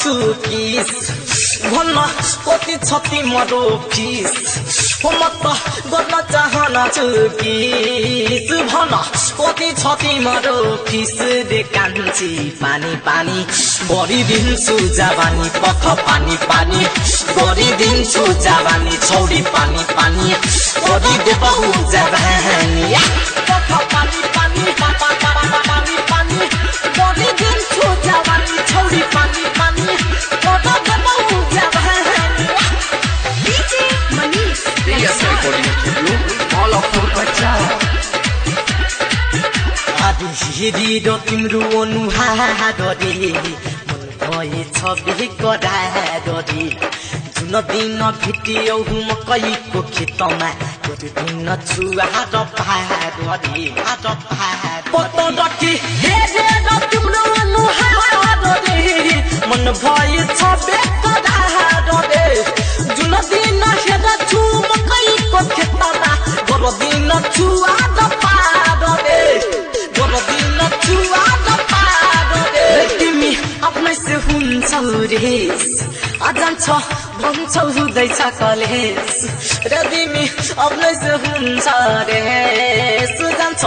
चुकिस भन्न कति छति मरो फिस हो म त गर्न चाहन चुकिस भन्न कति छति मरो फिस रे कान्छी पानी पानी गरिदिन्छु जवानी पख पानी पानी गरिदिन्छु जवानी छौरी पानी पानी गरिदे बहु जवानी पख पानी पानी पानी पानी गरिदिन्छु जवानी छौरी पानी पानी गरिदे बहु जवानी DJ Manish Yes, recording studio. All of you bacha. आदि हिरिरो तिम्रो अनुहार रे मन भएछ बेकरार रे जुन दिन भेटियौ म कहीको खेतमा त्यो दिन छुआ र पार रे पत्तो रखी हेरेर तिम्रो अनुहार रे मन भएछ बेकरार रे जुन दिन हेर्छु म कहीको खेतमा गरो दिन छुआ र पार रे तिमी आफ्नै से हुन्छौ रेस अजान्छ भन्छौ हुँदैछ कलेस र तिमी आफ्नै से हुन्छ रेस जान्छ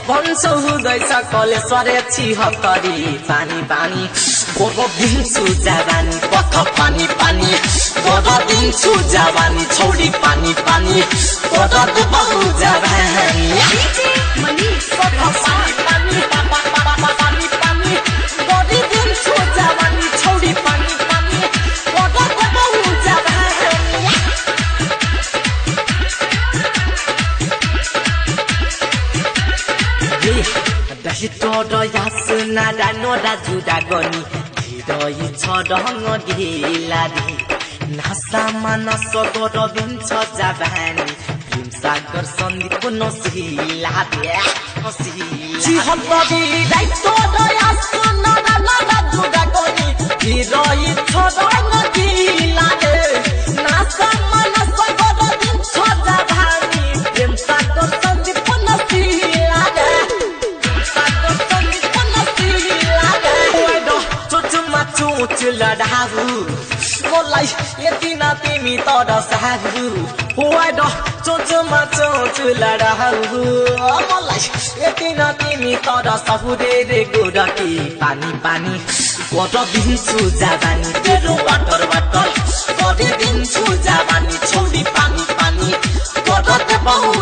भन्छौ हुँदैछ कलेस सरे छिहत्तरी पानी पानी गोरो दिन्छु जवानी पख पानी पानी गोरो दिन्छु जवानी छौरी पानी पानी गोरो बहु जवानी DJ Manish पख पानी पानी पानी पानी गोरी दिन्छु जवानी छौरी पानी पानी गोरो बहु जवानी दही तोर यास नाडा नोडा जुडा गनी धीरै छ ढङ्ग ढिला रे नासामा नस गर दिन्छ जवानी प्रेम सागर सन्दीपको नसिला रे छिहत्तरी राई तोर यास नाडा नोडा जुडा गनी धीरै छ ढङ्ग ढिला रे नासामा नस गर दिन्छ जवानी प्रेम सागर सन्दीपको नसिला रे चोच लडाहु मलाई यति न तिमी तर साहु होय द चोचमा चोच लडाहु मलाई यति न तिमी तर सहुरे रे गोरकी पानी पानी गर दिन्छु जवानी तेरो वाटर वाटर गरिदिन्छु जवानी छौरी पानी पानी गर बहु